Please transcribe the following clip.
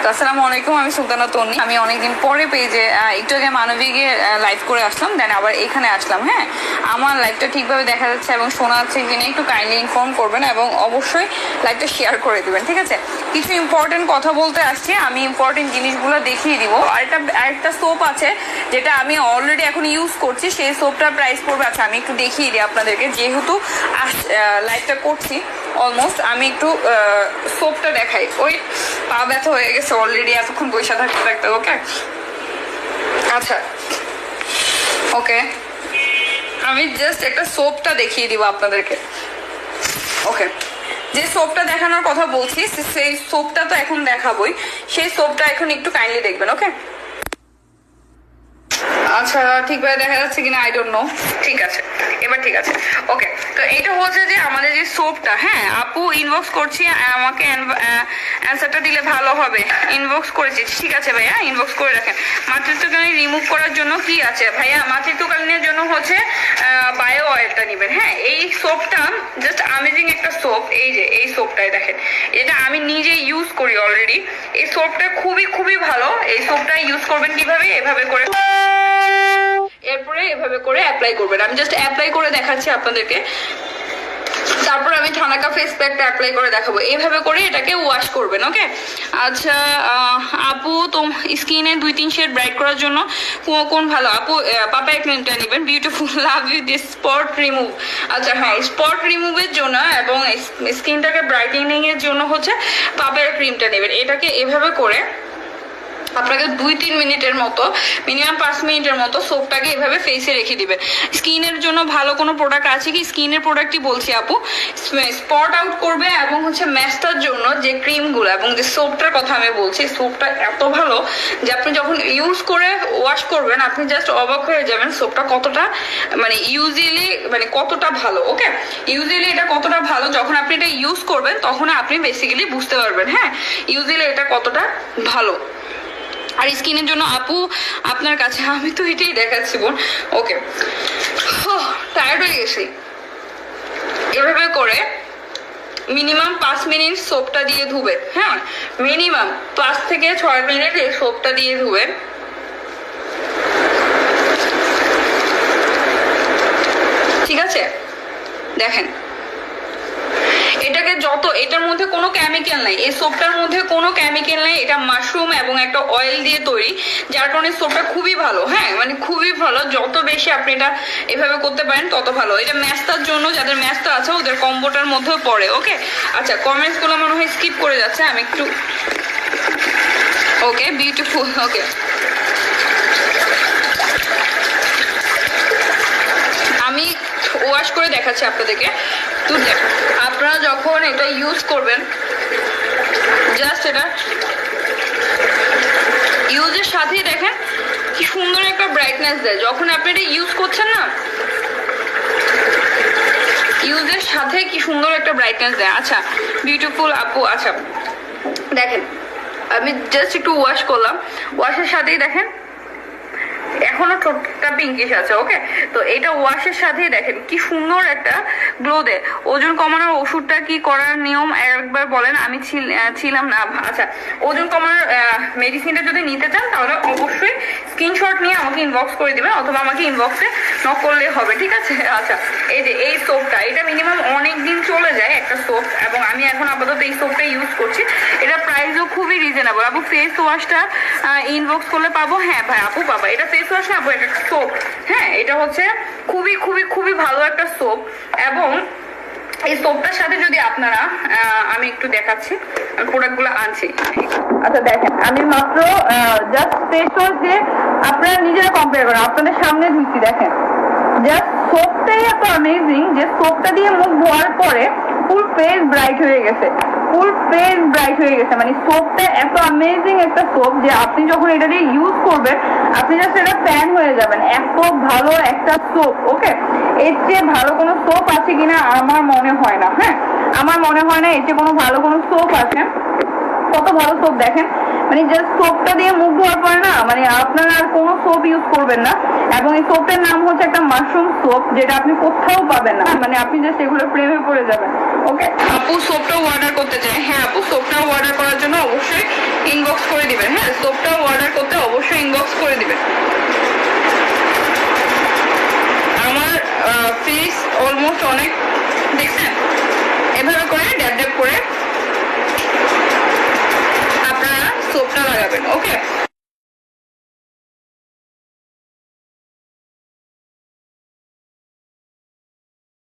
তো আসসালামু আলাইকুম, আমি সুলতানা তন্নি। আমি অনেকদিন পরে পেজে একটু আগে মানবিকে লাইভ করে আসলাম, দেন আবার এখানে আসলাম। হ্যাঁ, আমার লাইভটা ঠিকভাবে দেখা যাচ্ছে এবং শোনা যাচ্ছে কিনা একটু কাইন্ডলি ইনফর্ম করবেন এবং অবশ্যই লাইভটা শেয়ার করে দেবেন, ঠিক আছে? কিছু ইম্পর্টেন্ট কথা বলতে আসছি, আমি ইম্পর্টেন্ট জিনিসগুলো দেখিয়ে দিব। আরেকটা সোপ আছে যেটা আমি অলরেডি এখন ইউজ করছি, সেই সোপটার প্রাইস পড়বে। আচ্ছা, আমি একটু দেখিয়ে দিই আপনাদেরকে, যেহেতু লাইভটা করছি অলমোস্ট। আমি একটু সোপটা দেখাই। ওই পা ব্যথা হয়ে গেছে অলরেডি এতক্ষণ বসে থাকতে থাকতে। ওকে, আচ্ছা, ওকে, আমি জাস্ট একটা সোপটা দেখিয়ে দিব আপনাদেরকে। ওকে, যে সোপটা দেখানোর কথা বলছি সেই সোপটা তো এখন দেখাবোই, সেই সোপটা এখন একটু কাইন্ডলি দেখবেন। ওকে, আচ্ছা, ঠিকভাবে দেখা যাচ্ছে কিনা আই ডোন্ট নো। ঠিক আছে, এবার ঠিক আছে। ওকে, তো এটা হচ্ছে যে আমাদের যে সোপটা, হ্যাঁ, আপু ইনবক্স করছি, আমাকে অ্যান্সারটা দিলে ভালো হবে। ইনবক্স করেছি, ঠিক আছে ভাইয়া, ইনবক্স করে রাখেন। মাতৃত্বকালীন রিমুভ করার জন্য কি আছে ভাইয়া? মাতৃত্বকালীনের জন্য হচ্ছে বায়ো অয়েলটা নেবেন। হ্যাঁ, এই সোপটা জাস্ট আমেজিং একটা সোপ। এই যে এই সোপটায় দেখেন, এটা আমি নিজে ইউজ করি অলরেডি। এই সোপটা খুবই খুবই ভালো। এই সোপটা ইউজ করবেন কিভাবে? এভাবে করে, এরপরে এভাবে করে অ্যাপ্লাই করবেন। আমি জাস্ট অ্যাপ্লাই করে দেখাচ্ছি আপনাদেরকে, তারপর আমি ঠানাকা ফেস প্যাকটা অ্যাপ্লাই করে দেখাবো। এইভাবে করে এটাকে ওয়াশ করবেন। ওকে, আচ্ছা আপু, তো স্কিনে 2-3 শেড ব্রাইট করার জন্য কোন ভালো? আপু পাপায়া ক্রিমটা নেবেন, beautiful, love you this spot remove. আচ্ছা হ্যাঁ, স্পট রিমুভের জন্য এবং স্কিনটাকে ব্রাইটেনিং এর জন্য হচ্ছে পাপায়া ক্রিমটা নেবেন। এটাকে এভাবে করে আপনাকে 2-3 মিনিটের মতো, মিনিমাম 5 মিনিটের মতো সোপটাকে এভাবে ফেসে রেখে দিবেন। স্কিনের জন্য ভালো কোনো প্রোডাক্ট আছে কি? স্কিনের প্রোডাক্টই বলছি আপু, স্পট আউট করবে এবং হচ্ছে ম্যাস্টার জন্য যে ক্রিমগুলো এবং যে সোপটার কথা আমি বলছি, সোপটা এত ভালো যে আপনি যখন ইউজ করে ওয়াশ করবেন আপনি জাস্ট অবাক হয়ে যাবেন সোপটা কতটা মানে কতটা ভালো। ওকে, ইউজুয়ালি এটা কতটা ভালো যখন আপনি এটা ইউজ করবেন তখন আপনি বেসিক্যালি বুঝতে পারবেন। হ্যাঁ, ইউজুয়ালি এটা কতটা ভালো। আর স্কিনের জন্য আপু আপনার কাছে আমি তো এটাই দেখাচ্ছি বোন। ওকে, টায়ার্ড হয়ে গেছি। এভাবে করে মিনিমাম 5 মিনিট সোপটা দিয়ে ধুবেন। হ্যাঁ, মিনিমাম 5 থেকে 6 মিনিট এই সোপটা দিয়ে ধুবেন। ঠিক আছে, দেখেন এটাকে যত, এটার মধ্যে কোনো কেমিক্যাল নাই, এই সোপটার মধ্যে কোনো কেমিক্যাল নাই। এটা মাশরুম এবং একটা অয়েল দিয়ে তৈরি, যার কারণে সোপটা খুবই ভালো। হ্যাঁ, মানে খুবই ভালো। যত বেশি আপনি এটা এভাবে করতে পারেন তত ভালো। এটা ম্যাস্তার জন্য, যাদের ম্যাস্তা আছে ওদের কম্বোটার মধ্যেও পড়ে। ওকে, আচ্ছা, কমেন্টস গুলো মনে হয় স্কিপ করে যাচ্ছে, আমি একটু, ওকে, বিউটিফুল। ওকে, আমি ওয়াশ করে দেখাচ্ছি আপনাদেরকে। তো আপনারা যখন এটা ইউজ করবেন, জাস্ট এটা ইউজের সাথেই দেখেন কি সুন্দর একটা ব্রাইটনেস দেয়। যখন আপনি এটা ইউজ করছেন না, ইউজের সাথে কি সুন্দর একটা ব্রাইটনেস দেয়। আচ্ছা, বিউটিফুল আপু। আচ্ছা দেখেন, আমি জাস্ট একটু ওয়াশ করলাম, ওয়াশের সাথেই দেখেন এখনো ঠোঁটটা পিঙ্কিশ আছে। ওকে, তো এটা ওয়াশের সাথেই দেখেন কি সুন্দর একটা গ্লো দেয়। ওজন কমানোর ওষুধটা কি করার নিয়ম একবার বলেন? আমি ছিলাম না। আচ্ছা, ওজন কমানোর মেডিসিনটা যদি নিতে চান তাহলে অবশ্যই স্ক্রিনশট নিয়ে আমাকে ইনবক্স করে দিবেন, অথবা আমাকে ইনবক্সে নক করলে হবে, ঠিক আছে? আচ্ছা, এই যে এই সোপটা, এটা মিনিমাম অনেক দিন চলে যায় একটা সোপ, এবং আমি এখন আপাতত এই সোপটা ইউজ করছি। এটা প্রাইসও খুবই রিজনেবল। আপু ফেস ওয়াশটা ইনবক্স করলে পাবো? হ্যাঁ ভাই, আপু পাবা। এটা ফেস ওয়াশ না আপু, এটা সোপ। হ্যাঁ, এটা হচ্ছে খুবই খুবই খুবই ভালো একটা সোপ। এবং এই সোপটার সাথে যদি আপনারা, আমি একটু দেখাচ্ছি, আমি প্রোডাক্টগুলো আনছি। আচ্ছা দেখেন, আমি মাত্র জাস্ট ফেস ওয়াশ দিয়ে আপনারা নিজেরা কম্পেয়ার করেন, আপনাদের সামনে দিচ্ছি। দেখেন জাস্ট সোপটাই এত অ্যামেজিং যে সোপটা দিয়ে মুখ ধোয়ার পরে ফুল ফেস ব্রাইট হয়ে গেছে, ফুল ফেস ব্রাইট হয়ে গেছে। মানে সোপটা এত অ্যামেজিং একটা সোপ যে আপনি যখন এটা দিয়ে ইউজ করবেন আপনি জাস্ট এটা ফ্যান হয়ে যাবেন। এত ভালো একটা সোপ। ওকে, এর চেয়ে ভালো কোনো সোপ আছে কিনা আমার মনে হয় না। হ্যাঁ, আমার মনে হয় না এর চেয়ে কোনো ভালো কোনো সোপ আছে। কত ভালো সোপ দেখেন, মানে জাস্ট সোপটা দিয়ে মুখ ধোয়ার পরে না, মানে আপনারা আর কোনো সোপ ইউজ করবেন না। এবং এই সোপটার নাম হচ্ছে একটা মাশরুম সোপ, যেটা আপনি কোথাও পাবেন না। মানে আপনি জাস্ট এগুলো প্রেমে পড়ে যাবেন। ওকে, আপু সোপটাও অর্ডার করতে চাই? হ্যাঁ আপু, সোপটাও অর্ডার করার জন্য অবশ্যই ইনবক্স করে সোপটা অর্ডার করতে অবশ্যই ইনবক্স করে দিবেন। আমার ফেস অলমোস্ট অনেক দেখছেন, এভাবে করে ড্যাব ড্যাব করে আপনারা সোপটা লাগাবেন। ওকে।